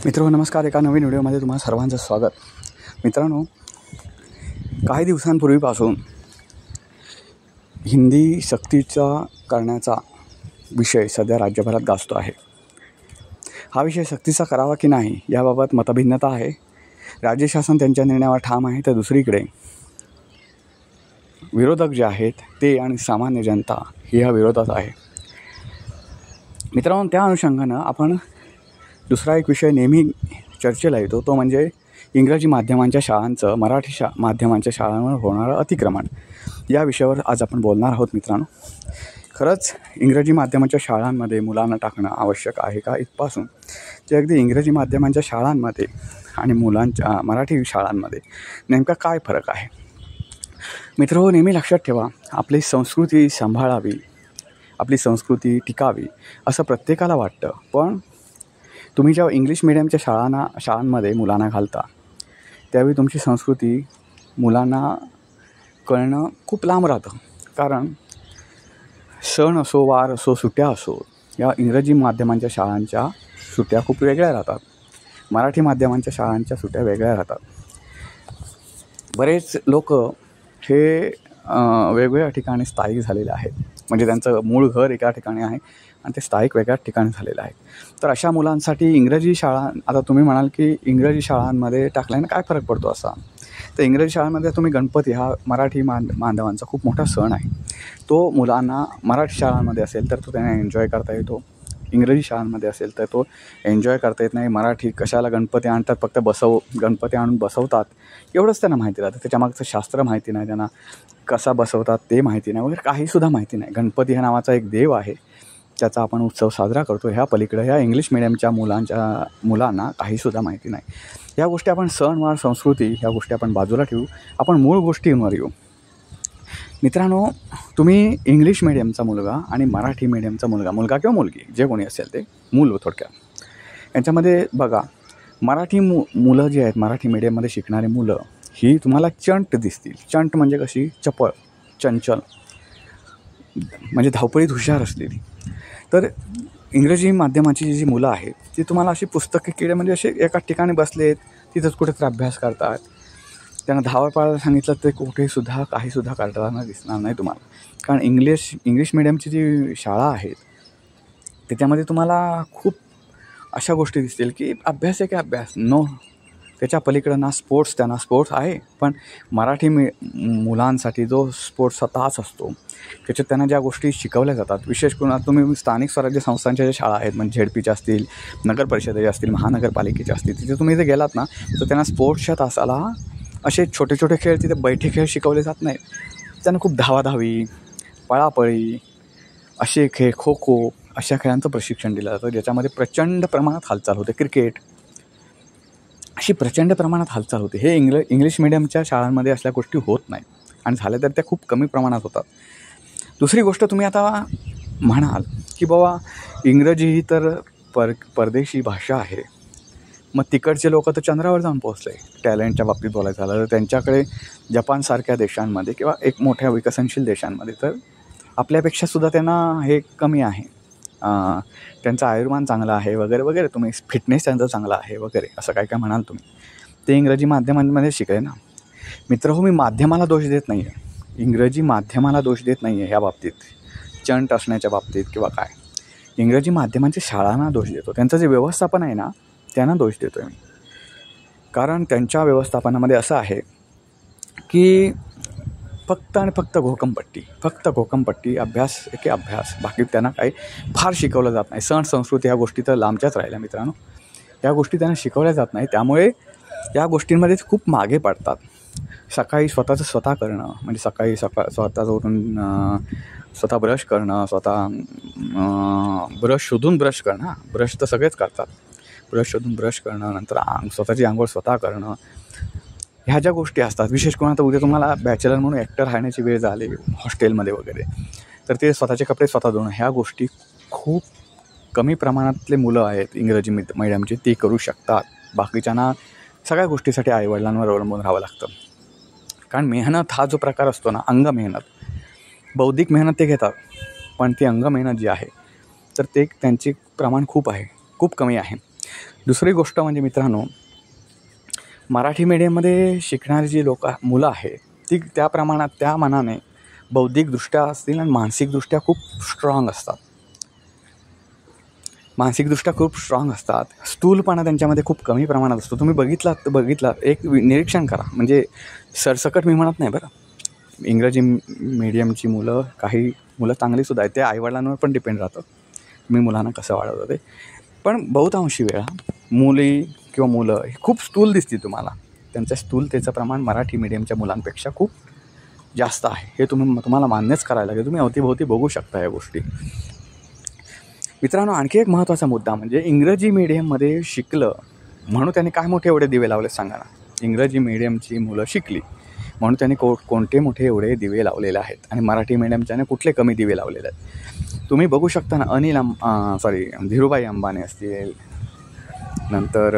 मित्रांनो नमस्कार. एका नवीन व्हिडिओमध्ये तुम्हाला सर्वांचं स्वागत. मित्रांनो, काही दिवसांपूर्वीपासून हिंदी सक्तीचा करण्याचा विषय सध्या राज्यभरात गाजतो आहे. हा विषय सक्तीचा करावा की नाही याबाबत मतभिन्नता आहे. राज्य शासन त्यांच्या निर्णयावर ठाम आहे, तर दुसरीकडे विरोधक जे आहेत ते आणि सामान्य जनता ही ह्या विरोधात आहे. मित्रांनो, त्या अनुषंगानं आपण दुसरा एक विषय नेहमी चर्चेला येतो, तो म्हणजे इंग्रजी माध्यमांच्या शाळांचं मराठी माध्यमांच्या शाळांवर होणारं अतिक्रमण. या विषयावर आज आपण बोलणार आहोत. मित्रांनो, खरंच इंग्रजी माध्यमांच्या शाळांमध्ये मुलांना टाकणं आवश्यक आहे का, इथपासून ते अगदी इंग्रजी माध्यमांच्या शाळांमध्ये आणि मुलांच्या मराठी शाळांमध्ये नेमका काय फरक आहे. मित्रांनो, नेहमी लक्षात ठेवा, आपली संस्कृती सांभाळावी, आपली संस्कृती टिकावी असं प्रत्येकाला वाटतं. पण तुम्ही जेव्हा इंग्लिश मिडियमच्या शाळांमध्ये मुलांना घालता, त्यावेळी तुमची संस्कृती मुलांना कळणं खूप लांब राहतं. कारण सण असो, वार असो, सुट्ट्या असो, या इंग्रजी माध्यमांच्या शाळांच्या सुट्ट्या खूप वेगळ्या राहतात. मराठी माध्यमांच्या शाळांच्या सुट्ट्या वेगळ्या राहतात. बरेच लोक हे वेगवेगळ्या ठिकाणी स्थायिक झालेले आहेत. म्हणजे त्यांचं मूळ घर एका ठिकाणी आहे आणि ते स्थायिक वेगळ्याच ठिकाणी झालेलं आहे. तर अशा मुलांसाठी इंग्रजी शाळा, आता तुम्ही म्हणाल की इंग्रजी शाळांमध्ये टाकल्याने काय फरक पडतो असा, तर इंग्रजी शाळांमध्ये तुम्ही गणपती हा मराठी बांधवांचा खूप मोठा सण आहे. तो मुलांना मराठी शाळांमध्ये असेल तर तो त्यांना एन्जॉय करता येतो, इंग्रजी शाळांमध्ये असेल तर तो एन्जॉय करता येत नाही. मराठी कशाला गणपती आणतात, फक्त गणपती आणून बसवतात एवढंच त्यांना माहिती राहतं. त्याच्यामागचं शास्त्र माहिती नाही, त्यांना कसा बसवतात ते माहिती नाही, वगैरे काहीसुद्धा माहिती नाही. गणपती ह्या नावाचा एक देव आहे, त्याचा आपण उत्सव साजरा करतो. ह्या पलीकडे ह्या इंग्लिश मिडियमच्या मुलांना काहीसुद्धा माहिती नाही. या गोष्टी आपण सणवार संस्कृती ह्या गोष्टी आपण बाजूला ठेवू, आपण मूळ गोष्टींवर येऊ. मित्रांनो, तुम्ही इंग्लिश मिडियमचा मुलगा आणि मराठी मिडियमचा मुलगा किंवा मुलगी जे कोणी असेल ते मूल थोडक्यात, यांच्यामध्ये बघा, मराठी मुलं जी आहेत, मराठी मिडियममध्ये शिकणारी मुलं ही तुम्हाला चंट दिसतील. चंट म्हणजे कशी, चपळ, चंचल, म्हणजे धावपळीत हुशार असलेली. तर इंग्रजी माध्यमाची जी मुलं आहेत ती तुम्हाला अशी पुस्तकी किडे, म्हणजे असे एका ठिकाणी बसलेत, तिथंच कुठेतरी अभ्यास करतात. त्यांना धावा पाळायला सांगितलं ते कुठेसुद्धा काहीसुद्धा करताना दिसणार नाही तुम्हाला. कारण इंग्लिश मिडियमची जी शाळा आहेत त्याच्यामध्ये तुम्हाला खूप अशा गोष्टी दिसतील की अभ्यास आहे की अभ्यास नो, त्याच्या पलीकडं ना स्पोर्ट्स, त्यांना स्पोर्ट्स आहे, पण मराठी मुलांसाठी जो स्पोर्ट्स स्वतःच असतो त्याच्यात त्यांना ज्या गोष्टी शिकवल्या जातात, विशेष करून तुम्ही स्थानिक स्वराज्य संस्थांच्या ज्या शाळा आहेत, म्हणजे झेडपीच्या असतील, नगर परिषदेच्या असतील, महानगरपालिकेच्या असतील, तिथे तुम्ही जर गेलात ना तर त्यांना स्पोर्ट्सच्या तासाला असे छोटे छोटे खेळ, तिथे बैठे खेळ शिकवले जात नाहीत. त्यांना खूप धावाधावी, पळापळी असे खेळ, खो खो अशा खेळांचं प्रशिक्षण दिलं जातं, ज्याच्यामध्ये प्रचंड प्रमाणात हालचाल होते. क्रिकेट अशी प्रचंड प्रमाणात हालचाल होते. हे इंग्लिश मिडियमच्या शाळांमध्ये असल्या गोष्टी होत नाहीत, आणि झाल्या तर त्या खूप कमी प्रमाणात होतात. दुसरी गोष्ट, तुम्ही आता म्हणाल की बाबा इंग्रजी ही तर परदेशी भाषा आहे, मग तिकडचे लोक तर चंद्रावर जाऊन पोहोचले. टॅलेंटच्या बाबतीत बोलायचं झालं तर त्यांच्याकडे जपानसारख्या देशांमध्ये किंवा एक मोठ्या विकसनशील देशांमध्ये तर आपल्यापेक्षासुद्धा त्यांना हे कमी आहे, त्यांचं आयुर्मान चांगलं आहे वगैरे वगैरे, तुम्ही फिटनेस त्यांचा चांगला आहे वगैरे असं काय काय म्हणाल तुम्ही, ते इंग्रजी माध्यमांमध्ये शिकले ना. मित्र, मी माध्यमाला दोष देत नाही आहे, इंग्रजी माध्यमाला दोष देत नाही आहे ह्या बाबतीत, चंट असण्याच्या बाबतीत किंवा काय. इंग्रजी माध्यमांच्या शाळांना दोष देतो, त्यांचं जे व्यवस्थापन आहे ना त्यांना दोष देतो आहे मी. कारण त्यांच्या व्यवस्थापनामध्ये असं आहे की फक्त आणि फक्त घोकंपट्टी, अभ्यास एके अभ्यास, बाकी त्यांना काही फार शिकवलं जात नाही. सण संस्कृती ह्या गोष्टी तर लांबच्याच राहिल्या मित्रांनो, या गोष्टी त्यांना शिकवल्या जात नाही. त्यामुळे या गोष्टींमध्ये खूप मागे पडतात. सकाळी स्वतः करणं, म्हणजे स्वतःचं उठून स्वतः ब्रश करणं, स्वतः ब्रश शोधून ब्रश करणं, ब्रश तर सगळेच करतात, ब्रश शोधून ब्रश करणं, नंतर स्वतःची आंघोळ स्वतः करणं, ह्या ज्या गोष्टी असतात. विशेष करून आता उद्या तुम्हाला बॅचलर म्हणून ॲक्टर राहण्याची वेळ झाली हॉस्टेलमध्ये वगैरे, तर ते स्वतःचे कपडे स्वतः धुणं, ह्या गोष्टी खूप कमी प्रमाणातले मुलं आहेत इंग्रजी मिडियमची, ते करू शकतात. बाकीच्यांना सगळ्या गोष्टीसाठी आईवडिलांवर अवलंबून राहावं लागतं. कारण मेहनत हा जो प्रकार असतो ना, अंग मेहनत, बौद्धिक मेहनत ते घेतात, पण ती अंग मेहनत जी आहे तर ते त्यांचे प्रमाण खूप कमी आहे. दुसरी गोष्ट म्हणजे मित्रांनो, मराठी मीडियममध्ये शिकणारी जी मुलं आहेत ती त्या मानाने बौद्धिकदृष्ट्या असतील आणि मानसिकदृष्ट्या खूप स्ट्रॉंग असतात. स्थूलपणा त्यांच्यामध्ये खूप कमी प्रमाणात असतो. तुम्ही बघितलात एक निरीक्षण करा. म्हणजे सरसकट मी म्हणत नाही बरं. इंग्रजी मीडियमची मुलं, काही मुलं चांगलीसुद्धा आहेत, ते आईवडिलांवर पण डिपेंड राहतं तुम्ही मुलांना कसं वाढवतं ते. पण बहुतांशी वेळा मुली किंवा मुलं हे खूप स्थूल दिसतील तुम्हाला. त्यांच्या स्थूलतेचं प्रमाण मराठी मीडियमच्या मुलांपेक्षा खूप जास्त आहे. हे तुम्हाला मान्यच करायला लागेल. तुम्ही अवतीभोवती बघू शकता या गोष्टी. मित्रांनो, आणखी एक महत्त्वाचा मुद्दा म्हणजे इंग्रजी मीडियममध्ये शिकलं म्हणून त्याने काय मोठे एवढे दिवे लावले सांगा ना. इंग्रजी मीडियमची मुलं शिकली म्हणून त्यांनी कोणते मोठे एवढे दिवे लावलेले आहेत आणि मराठी मीडियमच्याने कुठले कमी दिवे लावलेले आहेत. तुम्ही बघू शकता ना. धीरूभाई अंबानी असतील, नंतर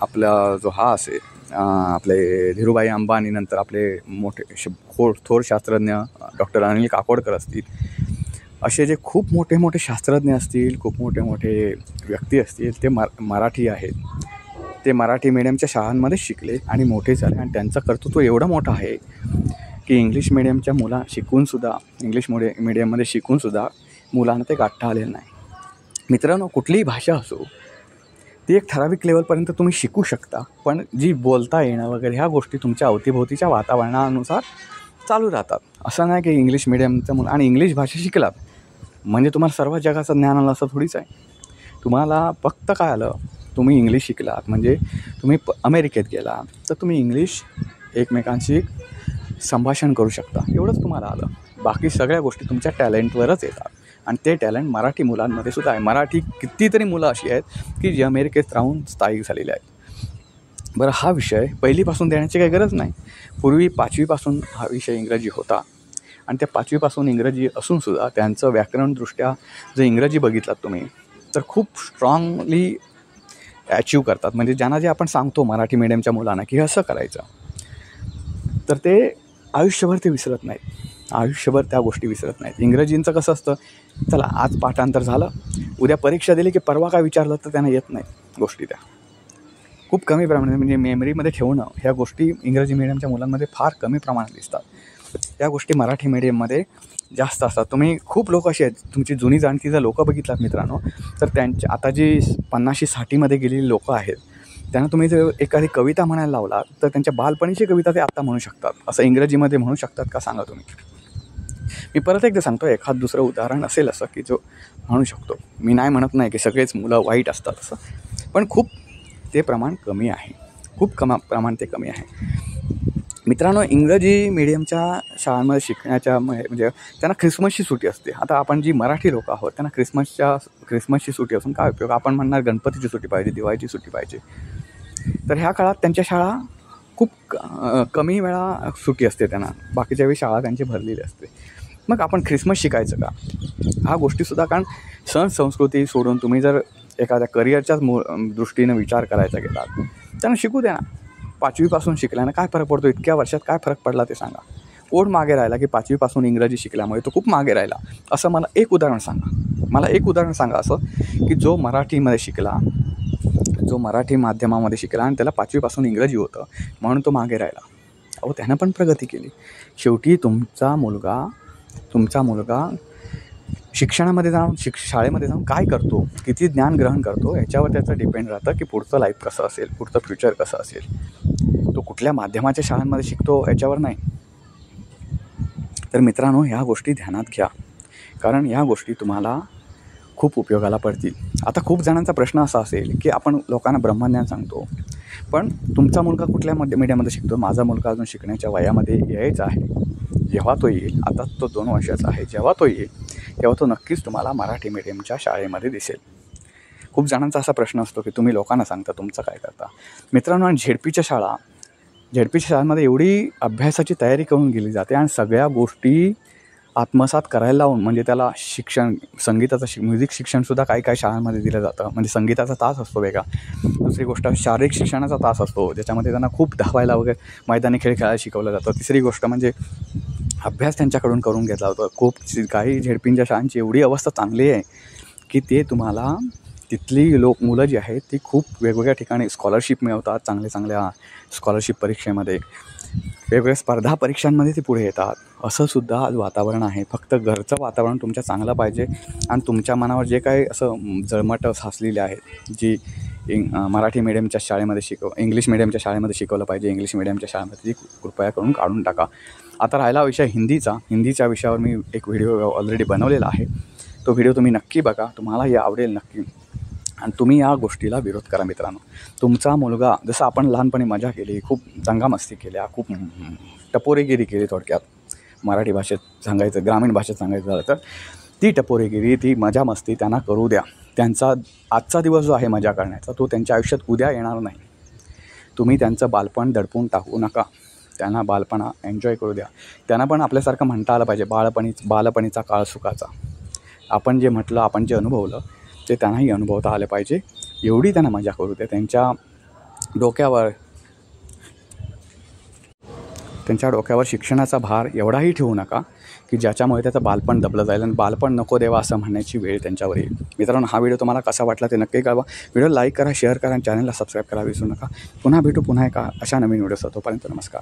आपला जो हा असेल आपले धीरूभाई अंबानी, नंतर आपले मोठे थोर शास्त्रज्ञ डॉक्टर अनिल काकोडकर असतील. असे जे खूप मोठे मोठे शास्त्रज्ञ असतील, खूप मोठे मोठे व्यक्ती असतील, ते मराठी आहेत. ते मराठी मीडियमच्या शाळांमध्ये शिकले आणि मोठे झाले आणि त्यांचं कर्तृत्व एवढं मोठं आहे की इंग्लिश मीडियमच्या इंग्लिश मीडियममध्ये शिकूनसुद्धा मुलांना ते गाठता आलेलं नाही. मित्रांनो, कुठलीही भाषा असो ती एक ठराविक लेवलपर्यंत तुम्ही शिकू शकता, पण जी बोलता येणं वगैरे ह्या गोष्टी तुमच्या अवतीभोवतीच्या वातावरणानुसार चालू राहतात. असं नाही की इंग्लिश मीडियमचं मुलं आणि इंग्लिश भाषा शिकलात म्हणजे तुम्हाला सर्व जगाचं ज्ञान आलं असं थोडीच आहे. तुम्हाला फक्त काय आलं, तुम्ही इंग्लिश शिकलात म्हणजे तुम्ही अमेरिकेत गेला तर तुम्ही इंग्लिश एकमेकांशी संभाषण करू शकता, एवढंच तुम्हाला आलं. बाकी सगळ्या गोष्टी तुमच्या टॅलेंटवरच येतात आणि ते टॅलेंट मराठी मुलांमध्ये सुद्धा आहे. मराठी कितीतरी मुलं अशी आहेत की जी अमेरिकेत राहून स्थायिक झालेली आहेत. बरं, हा विषय पहिलीपासून देण्याची काही गरज नाही. पूर्वी 5वीपासून हा विषय इंग्रजी होता आणि त्या 5वीपासून इंग्रजी असूनसुद्धा त्यांचं व्याकरणदृष्ट्या जर इंग्रजी बघितलात तुम्ही तर खूप स्ट्रॉंगली अचीव करतात. म्हणजे ज्यांना जे आपण सांगतो मराठी मीडियमच्या मुलांना की हे असं करायचं, तर ते आयुष्यभर ते विसरत नाहीत. आयुष्यभर त्या गोष्टी विसरत नाहीत. इंग्रजींचं कसं असतं, चला आज पाठांतर झालं, उद्या परीक्षा दिली की परवा काय विचारलं तर त्यांना येत नाही गोष्टी. त्या खूप कमी प्रमाणात म्हणजे मेमरीमध्ये ठेवणं ह्या गोष्टी इंग्रजी मीडियमच्या मुलांमध्ये फार कमी प्रमाणात दिसतात. या गोष्टी मराठी मीडियममध्ये जास्त असतात. तुम्ही खूप लोक असे आहेत, तुमची जुनी जाणती जर लोकं बघितलात मित्रांनो, तर त्यांच्या आता जी 50-60मध्ये गेलेली लोकं आहेत त्यांना तुम्ही जर एखादी कविता म्हणायला लावला तर त्यांच्या बालपणीची कविता ते आत्ता म्हणू शकतात. असं इंग्रजीमध्ये म्हणू शकतात का सांगा तुम्ही. मी परत एकदा सांगतो, एखाद दुसरं उदाहरण असेल असं की जो म्हणू शकतो. मी नाही म्हणत नाही की सगळेच मुलं वाईट असतात असं, पण खूप ते प्रमाण कमी आहे. प्रमाण ते कमी आहे. मित्रांनो, इंग्रजी मीडियमच्या शाळांमध्ये शिकण्याच्या म्हणजे त्यांना ख्रिसमसची सुट्टी असते. आता आपण जी मराठी लोक आहोत त्यांना ख्रिसमसची सुट्टी असून काय उपयोग. आपण म्हणणार गणपतीची सुट्टी पाहिजे, दिवाळीची सुट्टी पाहिजे. तर ह्या काळात त्यांच्या शाळा खूप कमी वेळा सुट्टी असते त्यांना, बाकीच्या वेळी शाळा त्यांची भरलेली असते. मग आपण ख्रिसमस शिकायचं का, ह्या गोष्टीसुद्धा. कारण सण संस्कृती सोडून तुम्ही जर एखाद्या करिअरच्याच दृष्टीनं विचार करायचा गेला त्यांना शिकू द्या ना. 5वीपासून शिकल्यानं काय फरक पडतो, इतक्या वर्षात काय फरक पडला ते सांगा. कोण मागे राहिला की 5वीपासून इंग्रजी शिकल्यामुळे तो खूप मागे राहिला असं मला एक उदाहरण सांगा. असं की जो मराठीमध्ये शिकला, जो मराठी माध्यमामध्ये शिकला आणि त्याला 5वीपासून इंग्रजी होतं म्हणून तो मागे राहिला. अहो, त्यानं पण प्रगती केली. शेवटी तुमचा मुलगा शिक्षणामध्ये जाऊन शाळेमध्ये जाऊन काय करतो, किती ज्ञान ग्रहण करतो याच्यावर त्याचं डिपेंड राहतं की पुढचं लाईफ कसं असेल, पुढचं फ्युचर कसं असेल. तो कुठल्या माध्यमाच्या शाळांमध्ये शिकतो याच्यावर नाही. तर मित्रांनो, ह्या गोष्टी ध्यानात घ्या, कारण ह्या गोष्टी तुम्हाला खूप उपयोगाला पडतील. आता खूप जणांचा प्रश्न असा असेल की आपण लोकांना ब्रह्मज्ञान सांगतो, पण तुमचा मुलगा कुठल्या मीडियममध्ये शिकतो. माझा मुलगा अजून शिकण्याच्या वयामध्ये यायचा आहे. जेव्हा तो येईल, आता तो 2 वर्षाचा आहे, जेव्हा तो येईल तेव्हा तो नक्कीच तुम्हाला मराठी मीडियमच्या शाळेमध्ये दिसेल. खूप जणांचा असा प्रश्न असतो की तुम्ही लोकांना सांगता, तुमचं काय करता. मित्रांनो, आणि झेडपीच्या शाळांमध्ये एवढी अभ्यासाची तयारी करून गेली जाते आणि सगळ्या गोष्टी आत्मसात करायला लावून, म्हणजे त्याला शिक्षण, संगीताचं म्युझिक शिक्षणसुद्धा काही शाळांमध्ये दिलं जातं. म्हणजे संगीताचा तास असतो वेगळा. दुसरी गोष्ट शारीरिक शिक्षणाचा तास असतो, ज्याच्यामध्ये त्यांना खूप धावायला वगैरे, मैदानी खेळ खेळायला शिकवलं जातं. तिसरी गोष्ट म्हणजे अभ्यास त्यांच्याकडून करून घेतला होता. काही झेडपींच्या शाळांची एवढी अवस्था चांगली आहे की ते तुम्हाला तिथली मुलं जी आहेत ती खूप वेगवेगळ्या ठिकाणी स्कॉलरशिप मिळवतात, चांगल्या स्कॉलरशिप परीक्षेमध्ये, वेगवेगळ्या स्पर्धा परीक्षांमध्ये ते पुढे येतात. असं सुद्धा आज वातावरण आहे. फक्त घरचं वातावरण तुमच्या चांगलं पाहिजे आणि तुमच्या मनावर जे काही असं जळमटं साचलेली आहेत, जी मराठी मीडियमच्या शाळेमध्ये इंग्लिश मीडियमच्या शाळेमध्ये शिकवलं पाहिजे, इंग्लिश मीडियमच्या शाळेमध्ये ती कृपया करून काढून टाका. आता राहिला विषय हिंदीच्या विषयावर मी एक व्हिडिओ ऑलरेडी बनवलेला आहे. तो व्हिडिओ तुम्ही नक्की बघा, तुम्हालाही आवडेल नक्की. आणि तुम्ही या गोष्टीला विरोध करा मित्रांनो. तुमचा मुलगा, जसं आपण लहानपणी मजा केली, खूप दंगामस्ती केल्या, खूप टपोरेगिरी केली, थोडक्यात मराठी भाषेत सांगायचं, ग्रामीण भाषेत सांगायचं झालं तर ती टपोरेगिरी, ती मजा मस्ती त्यांना करू द्या. त्यांचा आजचा दिवस जो आहे मजा करण्याचा, तो त्यांच्या आयुष्यात उद्या येणार नाही. तुम्ही त्यांचं बालपण दडपून टाकू नका. त्यांना बालपणा एन्जॉय करू द्या. त्यांना पण आपल्यासारखं म्हणता आलं पाहिजे, बालपणीचा काळ सुखाचा. आपण जे म्हटलं, आपण जे अनुभवलं, ते त्यांनाही अनुभवता आलं पाहिजे. एवढी त्यांना मजा करू द्या. त्यांच्या डोक्यावर शिक्षणाचा भार एवढाही ठेवू नका की ज्याच्यामुळे त्याचं बालपण दबलं जाईल आणि बालपण नको देवा असं म्हणण्याची वेळ त्यांच्यावर येईल. मित्रांनो, हा व्हिडिओ तुम्हाला कसा वाटला ते नक्की कळवा. व्हिडिओ लाईक करा, शेअर करा आणि चॅनलला सबस्क्राईब करा विसरू नका. पुन्हा भेटू पुन्हा एका अशा नवीन व्हिडिओसह. तोपर्यंत नमस्कार.